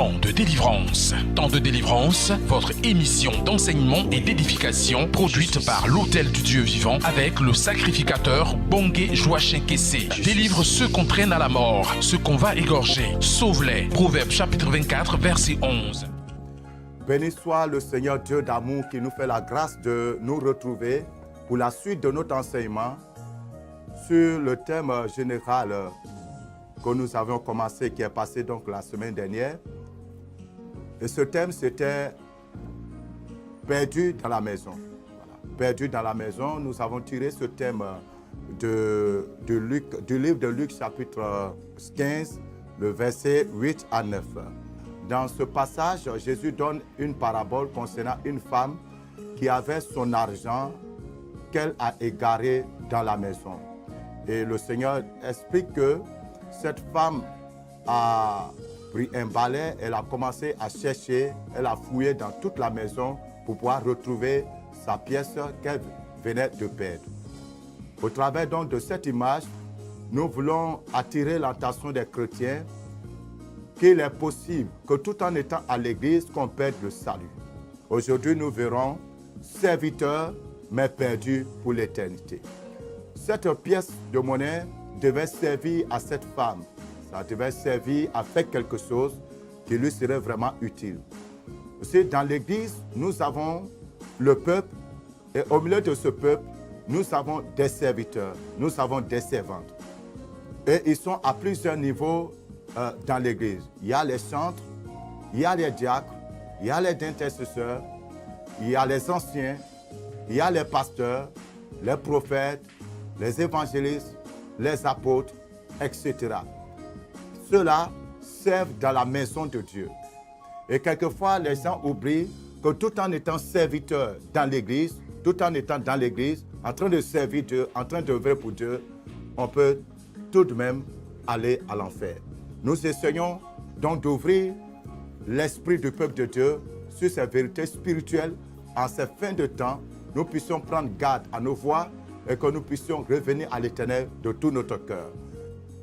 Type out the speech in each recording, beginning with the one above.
Temps de délivrance. Temps de délivrance, votre émission d'enseignement et d'édification produite par l'Hôtel du Dieu vivant avec le sacrificateur Bongé Joachim Kessé. Délivre ceux qu'on traîne à la mort, ceux qu'on va égorger. Sauve-les. Proverbe chapitre 24, verset 11. Béni soit le Seigneur Dieu d'amour qui nous fait la grâce de nous retrouver pour la suite de notre enseignement sur le thème général que nous avions commencé, qui est passé donc la semaine dernière. Et ce thème, c'était perdu dans la maison. Voilà. Perdu dans la maison, nous avons tiré ce thème du livre de Luc chapitre 15, le verset 8 à 9. Dans ce passage, Jésus donne une parabole concernant une femme qui avait son argent qu'elle a égaré dans la maison. Et le Seigneur explique que cette femme a pris un balai, elle a commencé à chercher, elle a fouillé dans toute la maison pour pouvoir retrouver sa pièce qu'elle venait de perdre. Au travers donc de cette image, nous voulons attirer l'attention des chrétiens qu'il est possible que tout en étant à l'église, qu'on perde le salut. Aujourd'hui, nous verrons serviteurs, mais perdus pour l'éternité. Cette pièce de monnaie devait servir à cette femme. Ça devait servir à faire quelque chose qui lui serait vraiment utile. Aussi, dans l'église, nous avons le peuple, et au milieu de ce peuple, nous avons des serviteurs, nous avons des servantes. Et ils sont à plusieurs niveaux dans l'église. Il y a les chantres, il y a les diacres, il y a les intercesseurs, il y a les anciens, il y a les pasteurs, les prophètes, les évangélistes, les apôtres, etc. Ceux-là servent dans la maison de Dieu. Et quelquefois, les gens oublient que tout en étant serviteurs dans l'église, tout en étant dans l'église, en train de servir Dieu, en train d'œuvrer pour Dieu, on peut tout de même aller à l'enfer. Nous essayons donc d'ouvrir l'esprit du peuple de Dieu sur ces vérités spirituelles. En ces fins de temps, nous puissions prendre garde à nos voix et que nous puissions revenir à l'Éternel de tout notre cœur.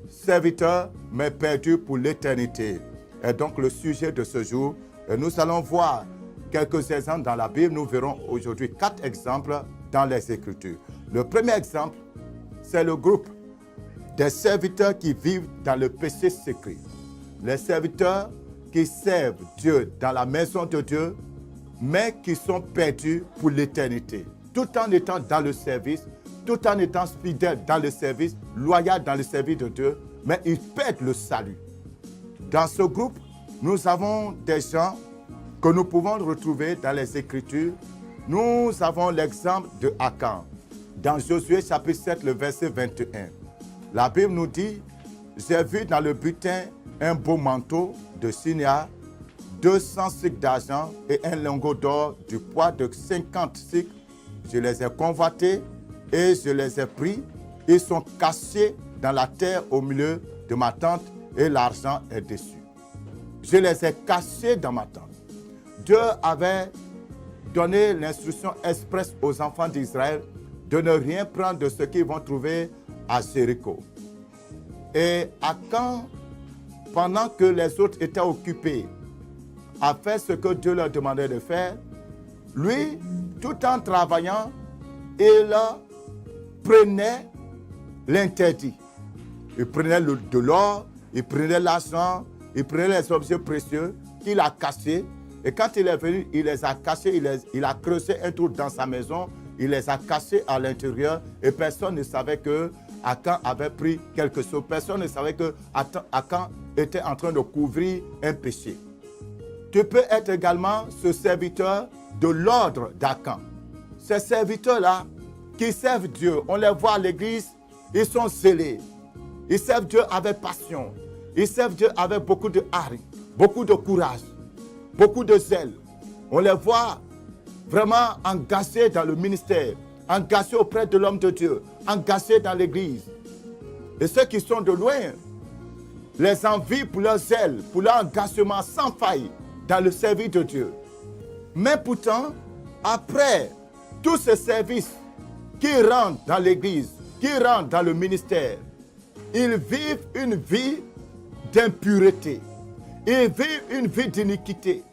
Serviteurs, mais perdus pour l'éternité est donc le sujet de ce jour. Et nous allons voir quelques exemples dans la Bible. Nous verrons aujourd'hui 4 exemples dans les Écritures. Le premier exemple, c'est le groupe des serviteurs qui vivent dans le péché secret. Les serviteurs qui servent Dieu dans la maison de Dieu, mais qui sont perdus pour l'éternité. Tout en étant dans le service, tout en étant fidèles dans le service, loyaux dans le service de Dieu, mais ils perdent le salut. Dans ce groupe, nous avons des gens que nous pouvons retrouver dans les Écritures. Nous avons l'exemple de Akan. Dans Josué chapitre 7, le verset 21. La Bible nous dit, j'ai vu dans le butin un beau manteau de Sinéar, 200 cycles d'argent et un lingot d'or du poids de 50 cycles. Je les ai convoités et je les ai pris. Ils sont cachés dans la terre au milieu de ma tente et l'argent est dessus. Je les ai cachés dans ma tente. Dieu avait donné l'instruction expresse aux enfants d'Israël de ne rien prendre de ce qu'ils vont trouver à Jéricho. Et Akan, pendant que les autres étaient occupés à faire ce que Dieu leur demandait de faire, lui, tout en travaillant, il prenait l'interdit. Il prenait de l'or, il prenait l'argent, il prenait les objets précieux qu'il a cachés. Et quand il est venu, il les a cachés, il a creusé un trou dans sa maison, il les a cachés à l'intérieur et personne ne savait que Akan avait pris quelque chose. Personne ne savait que Akan était en train de couvrir un péché. Tu peux être également ce serviteur de l'ordre d'Akan. Ces serviteurs-là qui servent Dieu, on les voit à l'église, ils sont zélés. Ils servent Dieu avec passion. Ils servent Dieu avec beaucoup de hargne, beaucoup de courage, beaucoup de zèle. On les voit vraiment engagés dans le ministère, engagés auprès de l'homme de Dieu, engagés dans l'église. Et ceux qui sont de loin les envient pour leur zèle, pour leur engagement sans faille dans le service de Dieu. Mais pourtant, après tous ces services qui rentrent dans l'église, qui rentrent dans le ministère, ils vivent une vie d'impureté. Ils vivent une vie d'iniquité.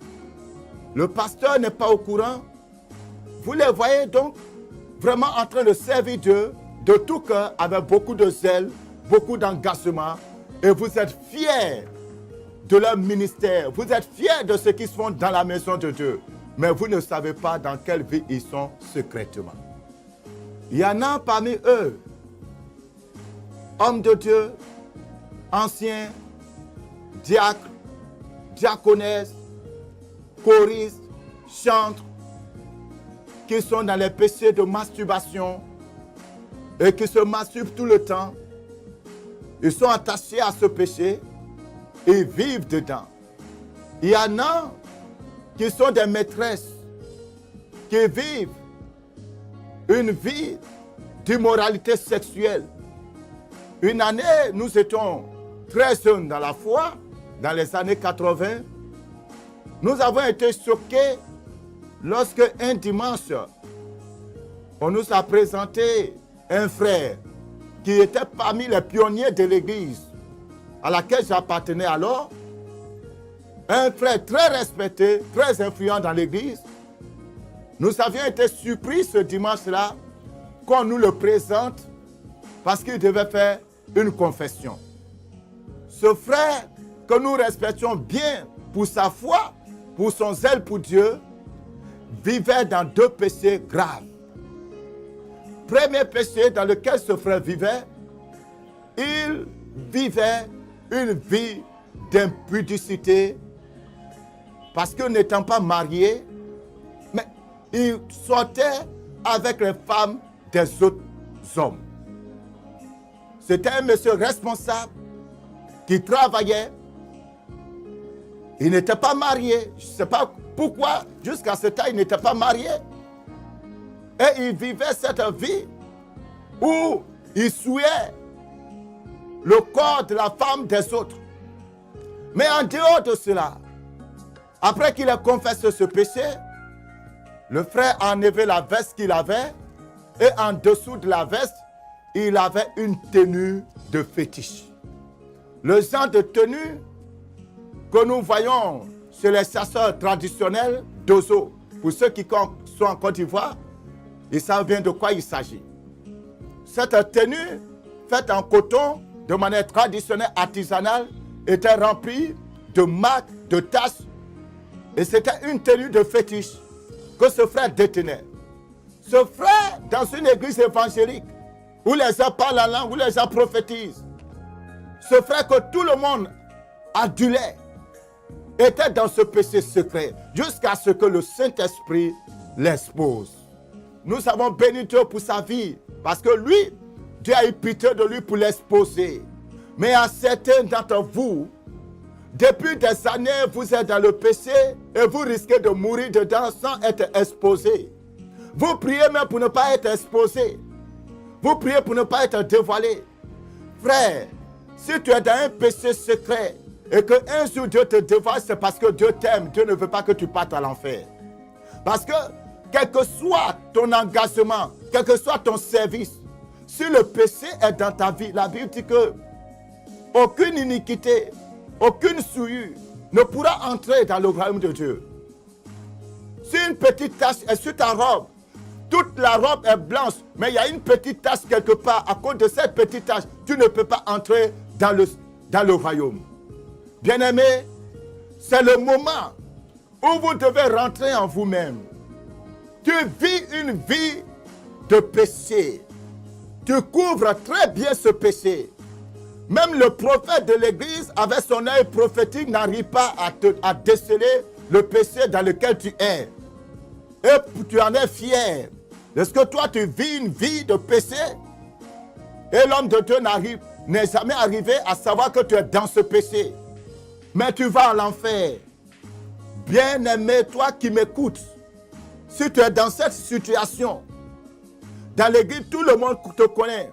Le pasteur n'est pas au courant. Vous les voyez donc vraiment en train de servir Dieu de tout cœur, avec beaucoup de zèle, beaucoup d'engagement. Et vous êtes fiers de leur ministère. Vous êtes fiers de ce qui se fait dans la maison de Dieu. Mais vous ne savez pas dans quelle vie ils sont secrètement. Il y en a parmi eux, hommes de Dieu, anciens, diacres, diaconesses, choristes, chantres, qui sont dans les péchés de masturbation et qui se masturbent tout le temps. Ils sont attachés à ce péché et vivent dedans. Il y en a qui sont des maîtresses, qui vivent une vie d'immoralité sexuelle. Une année, nous étions très jeunes dans la foi, dans les années 80. Nous avons été choqués lorsque un dimanche, on nous a présenté un frère qui était parmi les pionniers de l'église à laquelle j'appartenais alors. Un frère très respecté, très influent dans l'église. Nous avions été surpris ce dimanche-là qu'on nous le présente parce qu'il devait faire une confession. Ce frère que nous respections bien pour sa foi, pour son zèle pour Dieu, vivait dans deux péchés graves. Premier péché dans lequel ce frère vivait, il vivait une vie d'impudicité parce que n'étant pas marié, mais il sortait avec les femmes des autres hommes. C'était un monsieur responsable qui travaillait. Il n'était pas marié. Je ne sais pas pourquoi, jusqu'à ce temps, il n'était pas marié. Et il vivait cette vie où il souillait le corps de la femme des autres. Mais en dehors de cela, après qu'il ait confessé ce péché, le frère a enlevé la veste qu'il avait et en dessous de la veste, il avait une tenue de fétiche. Le genre de tenue que nous voyons chez les chasseurs traditionnels d'Ozo. Pour ceux qui sont en Côte d'Ivoire, ils savent bien de quoi il s'agit. Cette tenue, faite en coton, de manière traditionnelle, artisanale, était remplie de marques, de taches. Et c'était une tenue de fétiche que ce frère détenait. Ce frère, dans une église évangélique, où les gens parlent la langue, où les gens prophétisent, ce frère que tout le monde adulait, était dans ce péché secret, jusqu'à ce que le Saint-Esprit l'expose. Nous avons béni Dieu pour sa vie, parce que lui, Dieu a eu pitié de lui pour l'exposer. Mais à certains d'entre vous, depuis des années, vous êtes dans le péché et vous risquez de mourir dedans sans être exposé. Vous priez même pour ne pas être exposé. Vous priez pour ne pas être dévoilé. Frère, si tu es dans un péché secret et qu'un jour Dieu te dévoile, c'est parce que Dieu t'aime. Dieu ne veut pas que tu partes à l'enfer. Parce que, quel que soit ton engagement, quel que soit ton service, si le péché est dans ta vie, la Bible dit que aucune iniquité, aucune souillure ne pourra entrer dans le royaume de Dieu. Si une petite tache est sur ta robe, toute la robe est blanche, mais il y a une petite tache quelque part. À cause de cette petite tache, tu ne peux pas entrer dans le royaume. Bien-aimés, c'est le moment où vous devez rentrer en vous-même. Tu vis une vie de péché. Tu couvres très bien ce péché. Même le prophète de l'église, avec son œil prophétique, n'arrive pas à déceler le péché dans lequel tu es. Et tu en es fier. Est-ce que toi, tu vis une vie de péché? Et l'homme de Dieu n'est jamais arrivé à savoir que tu es dans ce péché. Mais tu vas à l'enfer. Bien-aimé, toi qui m'écoutes, si tu es dans cette situation, dans l'église, tout le monde te connaît.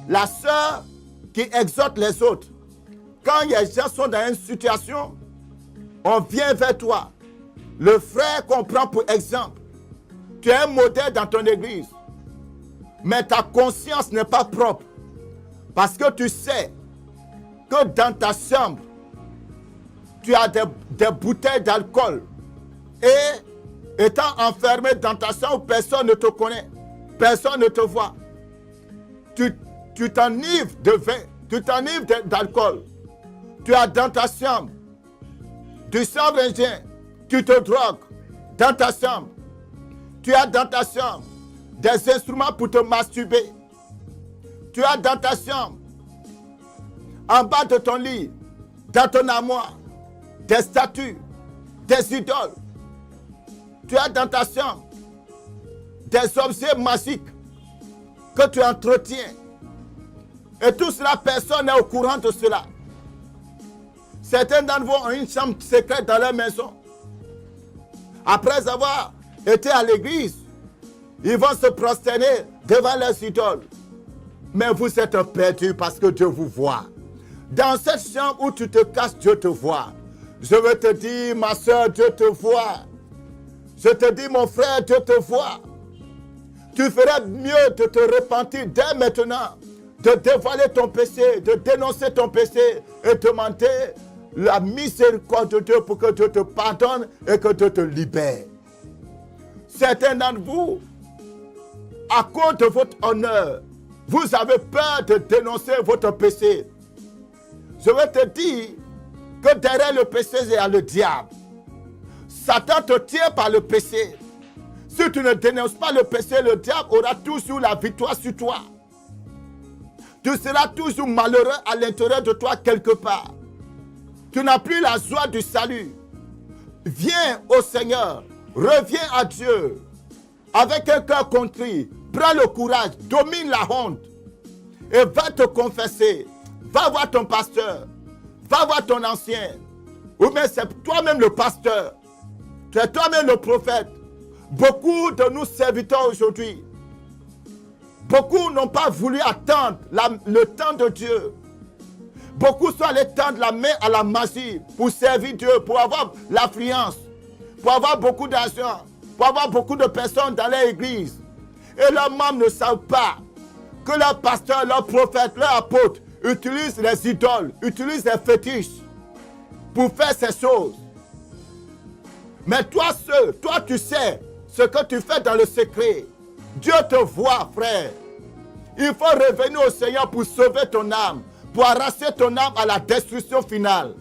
La sœur qui exhorte les autres. Quand les gens sont dans une situation, on vient vers toi. Le frère qu'on prend pour exemple. Tu es un modèle dans ton église. Mais ta conscience n'est pas propre. Parce que tu sais que dans ta chambre, tu as des bouteilles d'alcool. Et étant enfermé dans ta chambre, personne ne te connaît. Personne ne te voit. Tu t'enivres de vin, tu t'enivres d'alcool. Tu as dans ta chambre du chanvre indien, tu te drogues dans ta chambre. Tu as dans ta chambre des instruments pour te masturber. Tu as dans ta chambre, en bas de ton lit, dans ton armoire, des statues, des idoles. Tu as dans ta chambre des objets magiques que tu entretiens. Et tout cela, personne n'est au courant de cela. Certains d'entre vous ont une chambre secrète dans leur maison. Après avoir été à l'église, ils vont se prosterner devant leurs idoles. Mais vous êtes perdus parce que Dieu vous voit. Dans cette chambre où tu te caches, Dieu te voit. Je veux te dire, ma soeur, Dieu te voit. Je te dis, mon frère, Dieu te voit. Tu ferais mieux de te repentir dès maintenant, de dévoiler ton péché, de dénoncer ton péché et demander la miséricorde de Dieu pour que Dieu te pardonne et que Dieu te libère. Certains d'entre vous, à cause de votre honneur, vous avez peur de dénoncer votre péché. Je vais te dire que derrière le péché, il y a le diable. Satan te tient par le péché. Si tu ne dénonces pas le péché, le diable aura toujours la victoire sur toi. Tu seras toujours malheureux à l'intérieur de toi quelque part. Tu n'as plus la joie du salut. Viens au Seigneur, reviens à Dieu avec un cœur contrit. Prends le courage, domine la honte et va te confesser. Va voir ton pasteur, va voir ton ancien. Ou bien c'est toi-même le pasteur. Tu es toi-même le prophète. Beaucoup de nous serviteurs aujourd'hui, beaucoup n'ont pas voulu attendre le temps de Dieu. Beaucoup sont allés tendre la main à la magie pour servir Dieu, pour avoir l'affluence, pour avoir beaucoup d'argent, pour avoir beaucoup de personnes dans leur église. Et leurs membres ne savent pas que leur pasteur, leur prophète, leur apôtre utilisent les idoles, utilisent les fétiches pour faire ces choses. Mais toi, tu sais ce que tu fais dans le secret. Dieu te voit, frère. Il faut revenir au Seigneur pour sauver ton âme, pour arracher ton âme à la destruction finale.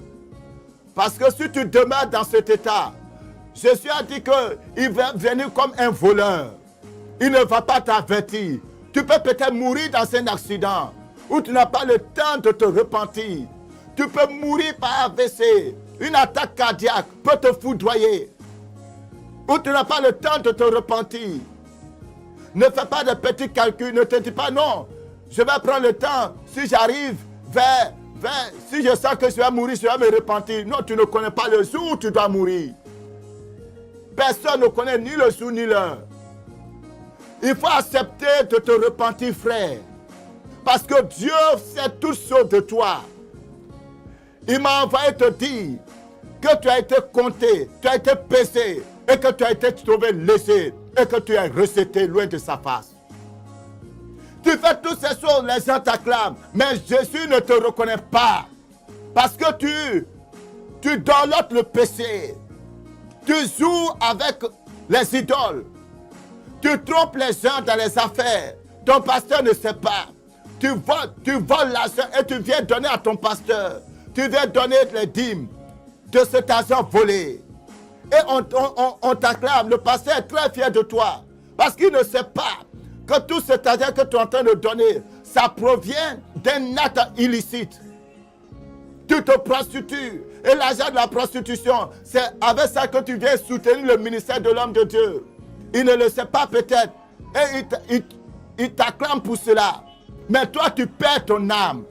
Parce que si tu demeures dans cet état, Jésus a dit qu'il va venir comme un voleur. Il ne va pas t'avertir. Tu peux peut-être mourir dans un accident où tu n'as pas le temps de te repentir. Tu peux mourir par AVC. Une attaque cardiaque peut te foudroyer. Où tu n'as pas le temps de te repentir. Ne fais pas de petits calculs. Ne te dis pas non. Je vais prendre le temps. Si j'arrive vers, si je sens que je vais mourir, je vais me repentir. Non, tu ne connais pas le jour où tu dois mourir. Personne ne connaît ni le jour ni l'heure. Il faut accepter de te repentir, frère. Parce que Dieu sait tout chose de toi. Il m'a envoyé te dire que tu as été compté, tu as été pesé et que tu as été trouvé léger et que tu es rejeté loin de sa face. Tu fais toutes ces choses, les gens t'acclament, mais Jésus ne te reconnaît pas. Parce que tu dorlotes le péché. Tu joues avec les idoles. Tu trompes les gens dans les affaires. Ton pasteur ne sait pas. Tu voles l'argent et tu viens donner à ton pasteur. Tu viens donner les dîmes de cet argent volé. Et on t'acclame. Le pasteur est très fier de toi. Parce qu'il ne sait pas que tout cet argent que tu es en train de donner, ça provient d'un acte illicite. Tu te prostitues. Et l'argent de la prostitution, c'est avec ça que tu viens soutenir le ministère de l'homme de Dieu. Il ne le sait pas peut-être. Et il t'acclame pour cela. Mais toi, tu perds ton âme.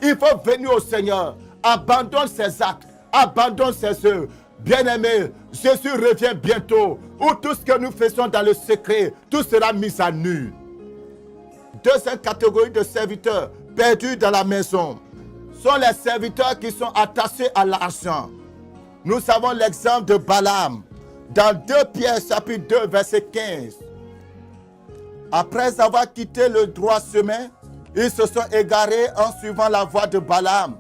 Il faut venir au Seigneur. Abandonne ses actes. Abandonne ses œuvres. Bien-aimé, Jésus revient bientôt. Où tout ce que nous faisons dans le secret, tout sera mis à nu. Deuxième catégorie de serviteurs perdus dans la maison sont les serviteurs qui sont attachés à l'argent. Nous avons l'exemple de Balaam dans 2 Pierre chapitre 2 verset 15. Après avoir quitté le droit chemin, ils se sont égarés en suivant la voie de Balaam,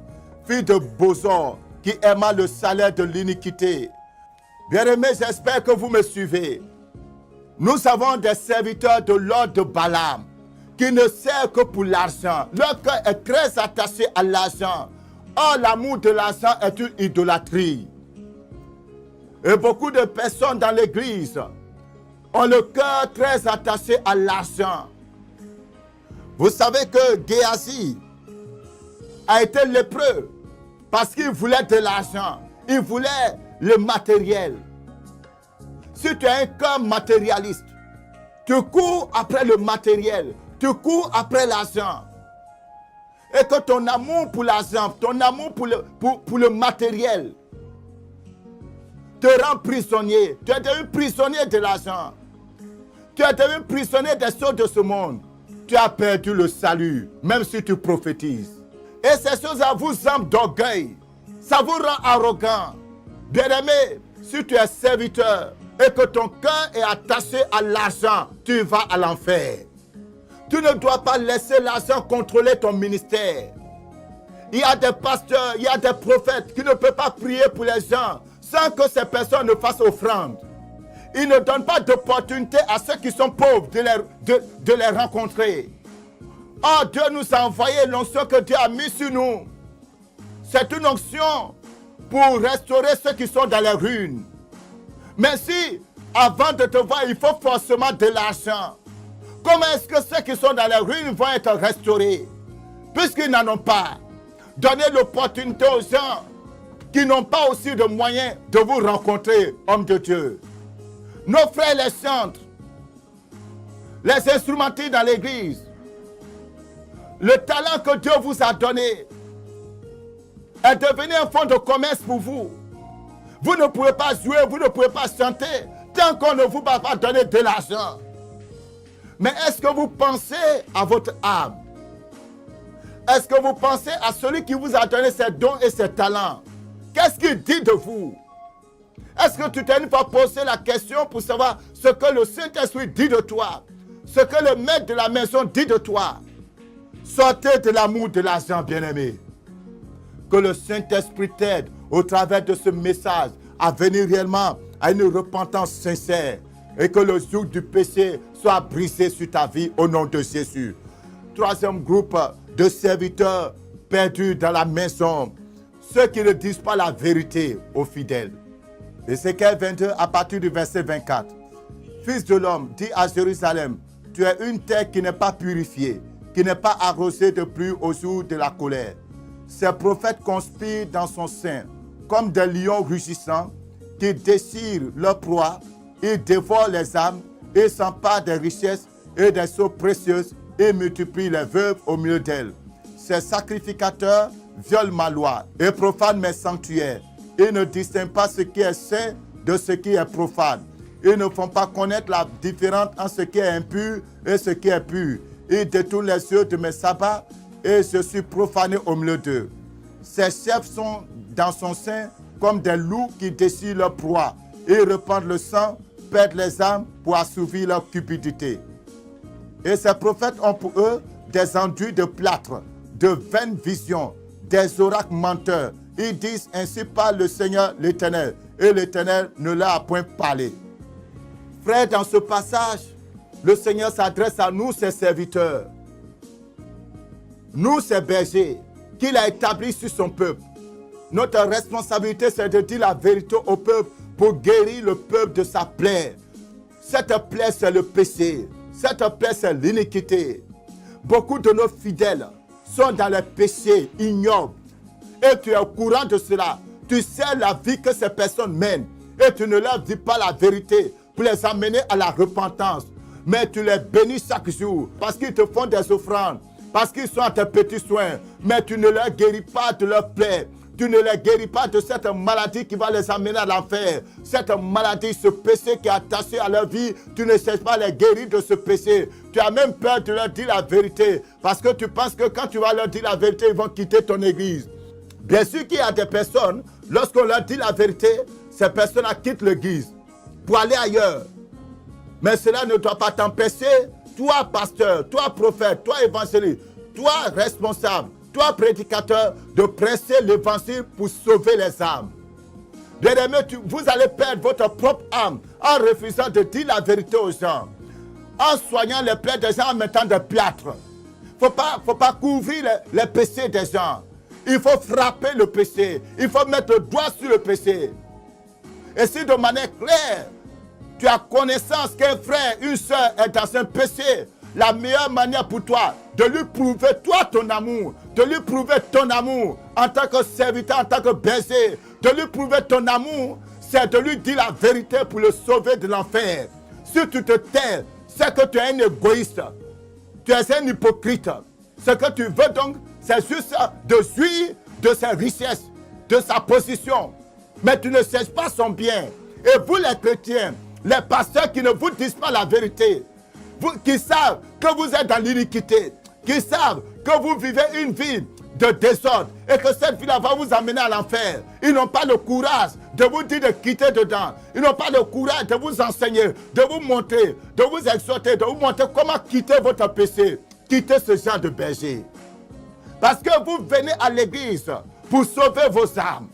fils de Bosor, qui aima le salaire de l'iniquité. Bien-aimés, j'espère que vous me suivez. Nous avons des serviteurs de l'ordre de Balaam qui ne servent que pour l'argent. Leur cœur est très attaché à l'argent. Or, l'amour de l'argent est une idolâtrie. Et beaucoup de personnes dans l'église ont le cœur très attaché à l'argent. Vous savez que Géasi a été lépreux parce qu'il voulait de l'argent. Il voulait le matériel. Si tu as un cœur matérialiste, tu cours après le matériel, tu cours après l'argent. Et que ton amour pour l'argent, ton amour pour le matériel te rend prisonnier. Tu es devenu prisonnier de l'argent. Tu es devenu prisonnier des choses de ce monde. Tu as perdu le salut, même si tu prophétises. Et ces choses-là vous semblent d'orgueil. Ça vous rend arrogant. Bien-aimé, si tu es serviteur et que ton cœur est attaché à l'argent, tu vas à l'enfer. Tu ne dois pas laisser l'argent contrôler ton ministère. Il y a des pasteurs, il y a des prophètes qui ne peuvent pas prier pour les gens sans que ces personnes ne fassent offrande. Ils ne donnent pas d'opportunité à ceux qui sont pauvres de les rencontrer. Oh, Dieu nous a envoyé l'onction que Dieu a mis sur nous. C'est une onction pour restaurer ceux qui sont dans les ruines. Mais si, avant de te voir, il faut forcément de l'argent, comment est-ce que ceux qui sont dans les ruines vont être restaurés? Puisqu'ils n'en ont pas. Donnez l'opportunité aux gens qui n'ont pas aussi de moyens de vous rencontrer, hommes de Dieu. Nos frères les chantres, les instrumentistes dans l'église, le talent que Dieu vous a donné est devenu un fonds de commerce pour vous. Vous ne pouvez pas jouer, vous ne pouvez pas chanter tant qu'on ne vous va pas donner de l'argent. Mais est-ce que vous pensez à votre âme? Est-ce que vous pensez à celui qui vous a donné ses dons et ses talents? Qu'est-ce qu'il dit de vous? Est-ce que tu t'es une fois posé la question pour savoir ce que le Saint-Esprit dit de toi? Ce que le maître de la maison dit de toi? Sortez de l'amour de l'argent, bien-aimé. Que le Saint-Esprit t'aide au travers de ce message à venir réellement à une repentance sincère et que le joug du péché soit brisé sur ta vie au nom de Jésus. Troisième groupe de serviteurs perdus dans la maison, ceux qui ne disent pas la vérité aux fidèles. Ézéchiel 22 à partir du verset 24. Fils de l'homme, dis à Jérusalem, tu es une terre qui n'est pas purifiée, qui n'est pas arrosée de pluie au jour de la colère. Ces prophètes conspirent dans son sein, comme des lions rugissants, qui déchirent leur proie, ils dévorent les âmes, et s'emparent des richesses et des choses précieuses, et multiplient les veuves au milieu d'elles. Ces sacrificateurs violent ma loi et profanent mes sanctuaires. Ils ne distinguent pas ce qui est saint de ce qui est profane. Ils ne font pas connaître la différence entre ce qui est impur et ce qui est pur. Ils détournent les yeux de mes sabbats et je suis profané au milieu d'eux. Ces chefs sont dans son sein comme des loups qui déchirent leur proie. Ils répandent le sang, perdent les âmes pour assouvir leur cupidité. Et ces prophètes ont pour eux des enduits de plâtre, de vaines visions, des oracles menteurs. Ils disent ainsi parle le Seigneur l'Éternel, et l'Éternel ne leur a point parlé. Frères, dans ce passage, le Seigneur s'adresse à nous, ses serviteurs. Nous, ses bergers, qu'il a établis sur son peuple. Notre responsabilité, c'est de dire la vérité au peuple pour guérir le peuple de sa plaie. Cette plaie, c'est le péché. Cette plaie, c'est l'iniquité. Beaucoup de nos fidèles sont dans les péchés ignobles. Et tu es au courant de cela. Tu sais la vie que ces personnes mènent. Et tu ne leur dis pas la vérité pour les amener à la repentance. Mais tu les bénis chaque jour parce qu'ils te font des offrandes, parce qu'ils sont à tes petits soins. Mais tu ne leur guéris pas de leur plaie. Tu ne les guéris pas de cette maladie qui va les amener à l'enfer. Cette maladie, ce péché qui est attaché à leur vie, tu ne cherches pas à les guérir de ce péché. Tu as même peur de leur dire la vérité. Parce que tu penses que quand tu vas leur dire la vérité, ils vont quitter ton église. Bien sûr qu'il y a des personnes, lorsqu'on leur dit la vérité, ces personnes-là quittent l'église pour aller ailleurs. Mais cela ne doit pas t'empêcher, toi pasteur, toi prophète, toi évangéliste, toi responsable, toi, prédicateur, de prêcher l'évangile pour sauver les âmes. Bien-aimés, vous allez perdre votre propre âme en refusant de dire la vérité aux gens, en soignant les plaies des gens en mettant des plâtres. Il ne faut pas couvrir les péchés des gens. Il faut frapper le péché. Il faut mettre le doigt sur le péché. Et si de manière claire, tu as connaissance qu'un frère, une soeur est dans un péché, la meilleure manière pour toi de lui prouver toi ton amour, de lui prouver ton amour en tant que serviteur, en tant que berger, de lui prouver ton amour, c'est de lui dire la vérité pour le sauver de l'enfer. Si tu te tais, c'est que tu es un égoïste, tu es un hypocrite. Ce que tu veux donc, c'est juste de jouir de ses richesses, de sa position. Mais tu ne cherches pas son bien. Et vous les chrétiens, les pasteurs qui ne vous disent pas la vérité, qui savent que vous êtes dans l'iniquité, qui savent que vous vivez une vie de désordre et que cette vie-là va vous amener à l'enfer. Ils n'ont pas le courage de vous dire de quitter dedans. Ils n'ont pas le courage de vous enseigner, de vous montrer, de vous exhorter, de vous montrer comment quitter votre péché, quitter ce genre de berger. Parce que vous venez à l'église pour sauver vos âmes.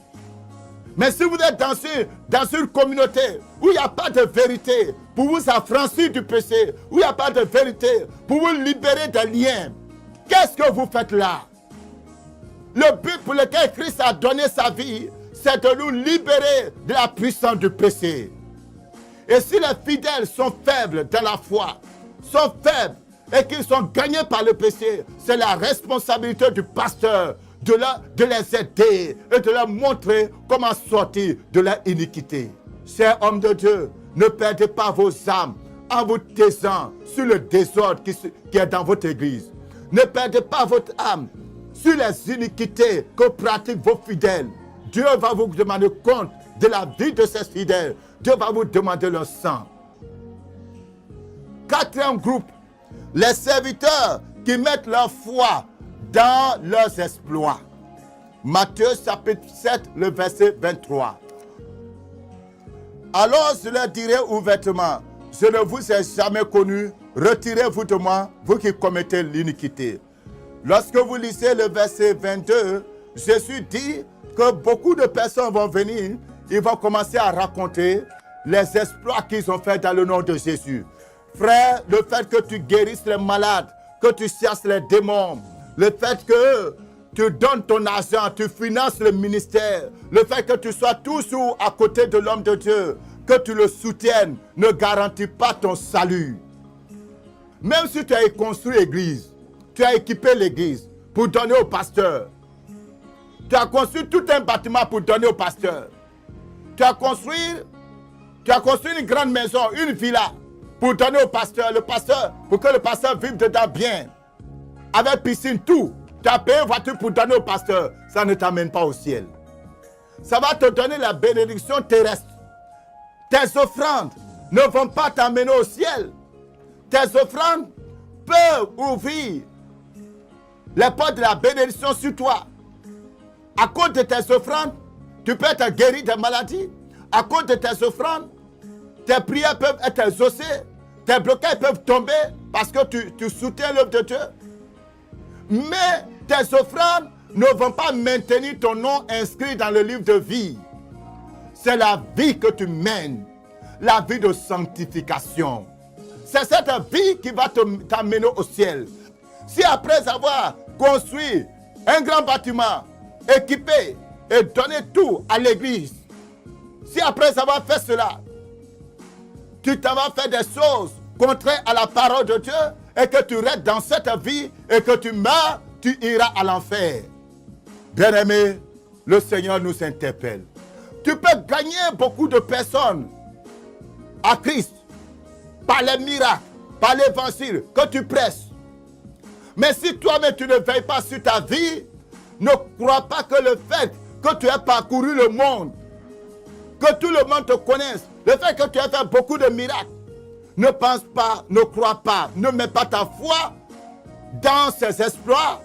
Mais si vous êtes dans une communauté où il n'y a pas de vérité pour vous affranchir du péché, où il n'y a pas de vérité pour vous libérer des liens, qu'est-ce que vous faites là? Le but pour lequel Christ a donné sa vie, c'est de nous libérer de la puissance du péché. Et si les fidèles sont faibles dans la foi, sont faibles et qu'ils sont gagnés par le péché, c'est la responsabilité du pasteur de les aider et de leur montrer comment sortir de leur iniquité. Chers hommes de Dieu, ne perdez pas vos âmes en vous taisant sur le désordre qui est dans votre église. Ne perdez pas votre âme sur les iniquités que pratiquent vos fidèles. Dieu va vous demander compte de la vie de ces fidèles. Dieu va vous demander leur sang. Quatrième groupe, les serviteurs qui mettent leur foi dans leurs exploits. Matthieu chapitre 7, le verset 23. Alors je leur dirai ouvertement, je ne vous ai jamais connu, retirez-vous de moi, vous qui commettez l'iniquité. Lorsque vous lisez le verset 22, Jésus dit que beaucoup de personnes vont venir, ils vont commencer à raconter les exploits qu'ils ont faits dans le nom de Jésus. Frère, le fait que tu guérisses les malades, que tu chasses les démons, le fait que tu donnes ton argent, tu finances le ministère, le fait que tu sois toujours à côté de l'homme de Dieu, que tu le soutiennes, ne garantit pas ton salut. Même si tu as construit l'église, tu as équipé l'église pour donner au pasteur. Tu as construit tout un bâtiment pour donner au pasteur. Tu as construit une grande maison, une villa pour donner au pasteur, pour que le pasteur vive dedans bien. Avec piscine, tout. Tu as payé une voiture pour donner au pasteur. Ça ne t'amène pas au ciel. Ça va te donner la bénédiction terrestre. Tes offrandes ne vont pas t'amener au ciel. Tes offrandes peuvent ouvrir les portes de la bénédiction sur toi. À cause de tes offrandes, tu peux être guéri des maladies. À cause de tes offrandes, tes prières peuvent être exaucées. Tes blocages peuvent tomber parce que tu soutiens l'œuvre de Dieu. Mais tes offrandes ne vont pas maintenir ton nom inscrit dans le livre de vie. C'est la vie que tu mènes, la vie de sanctification. C'est cette vie qui va t'amener au ciel. Si après avoir construit un grand bâtiment, équipé et donné tout à l'église, si après avoir fait cela, tu t'en vas faire des choses contraires à la parole de Dieu et que tu restes dans cette vie et que tu meurs, tu iras à l'enfer. Bien-aimé, le Seigneur nous interpelle. Tu peux gagner beaucoup de personnes à Christ par les miracles, par l'évangile que tu prêches. Mais si toi-même tu ne veilles pas sur ta vie, ne crois pas que le fait que tu aies parcouru le monde, que tout le monde te connaisse, le fait que tu aies fait beaucoup de miracles, ne pense pas, ne crois pas, ne mets pas ta foi dans ces exploits,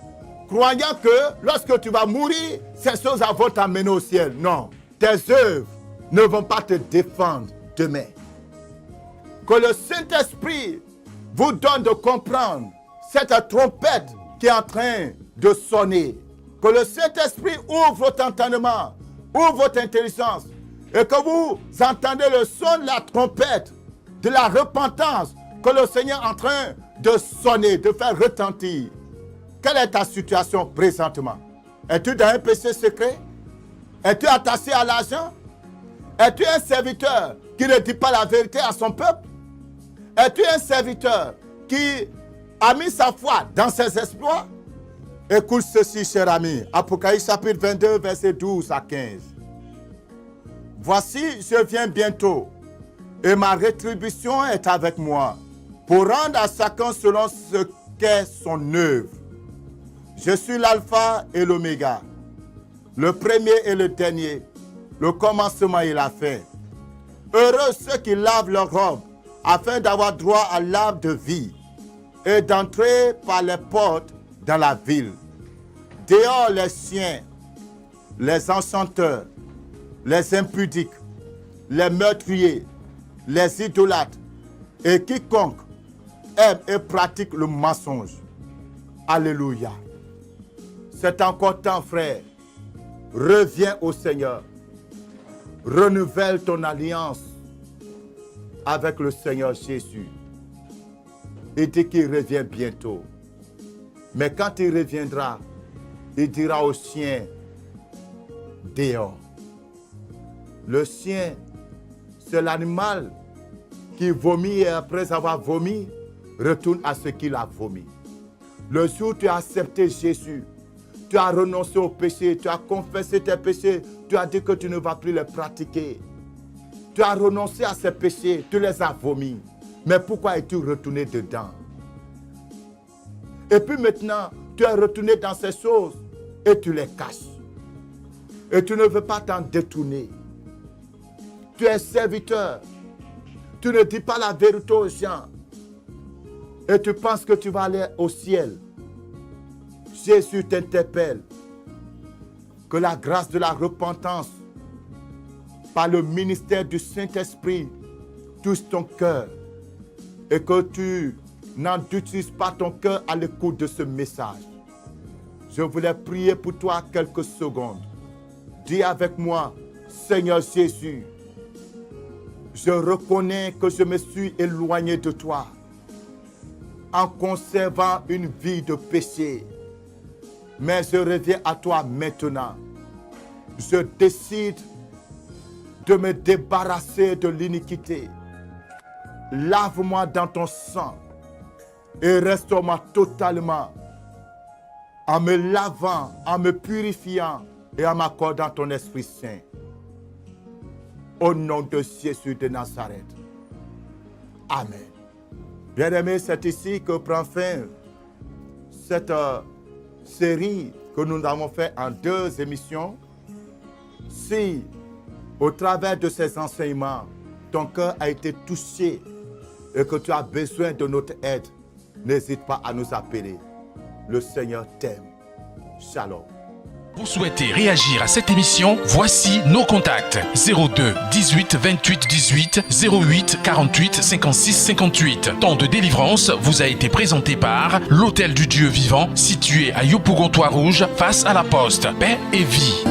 croyant que lorsque tu vas mourir, ces choses vont t'amener au ciel. Non, tes œuvres ne vont pas te défendre demain. Que le Saint-Esprit vous donne de comprendre cette trompette qui est en train de sonner. Que le Saint-Esprit ouvre votre entendement, ouvre votre intelligence et que vous entendez le son de la trompette, de la repentance que le Seigneur est en train de sonner, de faire retentir. Quelle est ta situation présentement? Es-tu dans un péché secret? Es-tu attaché à l'argent? Es-tu un serviteur qui ne dit pas la vérité à son peuple? Es-tu un serviteur qui a mis sa foi dans ses exploits? Écoute ceci, cher ami. Apocalypse chapitre 22, verset 12 à 15. Voici, je viens bientôt, et ma rétribution est avec moi, pour rendre à chacun selon ce qu'est son œuvre. Je suis l'alpha et l'oméga, le premier et le dernier, le commencement et la fin. Heureux ceux qui lavent leurs robes, afin d'avoir droit à l'arbre de vie, et d'entrer par les portes dans la ville. Dehors les chiens, les enchanteurs, les impudiques, les meurtriers, les idolâtres, et quiconque aime et pratique le mensonge. Alléluia. C'est encore temps, frère. Reviens au Seigneur. Renouvelle ton alliance avec le Seigneur Jésus. Il dit qu'il revient bientôt. Mais quand il reviendra, il dira au chien, dehors. Le chien, c'est l'animal qui vomit et après avoir vomi, retourne à ce qu'il a vomi. Le jour où tu as accepté Jésus, tu as renoncé au péché, tu as confessé tes péchés, tu as dit que tu ne vas plus les pratiquer. Tu as renoncé à ces péchés, tu les as vomis. Mais pourquoi es-tu retourné dedans? Et puis maintenant, tu es retourné dans ces choses et tu les caches. Et tu ne veux pas t'en détourner. Tu es serviteur. Tu ne dis pas la vérité aux gens. Et tu penses que tu vas aller au ciel. Jésus t'interpelle. Que la grâce de la repentance, par le ministère du Saint-Esprit, touche ton cœur. Et que tu n'utilises pas ton cœur à l'écoute de ce message. Je voulais prier pour toi quelques secondes. Dis avec moi, Seigneur Jésus, je reconnais que je me suis éloigné de toi en conservant une vie de péché. Mais je reviens à toi maintenant. Je décide de me débarrasser de l'iniquité. Lave-moi dans ton sang et restaure-moi totalement en me lavant, en me purifiant et en m'accordant ton Esprit Saint. Au nom de Jésus de Nazareth. Amen. Bien-aimés, c'est ici que prend fin cette série que nous avons fait en 2 émissions. Si, au travers de ces enseignements, ton cœur a été touché et que tu as besoin de notre aide, n'hésite pas à nous appeler. Le Seigneur t'aime. Shalom. Vous souhaitez réagir à cette émission? Voici nos contacts. 02 18 28 18 08 48 56 58. Temps de délivrance vous a été présenté par l'Hôtel du Dieu Vivant, situé à Yopougon-Toit-Rouge, face à la Poste. Paix et vie.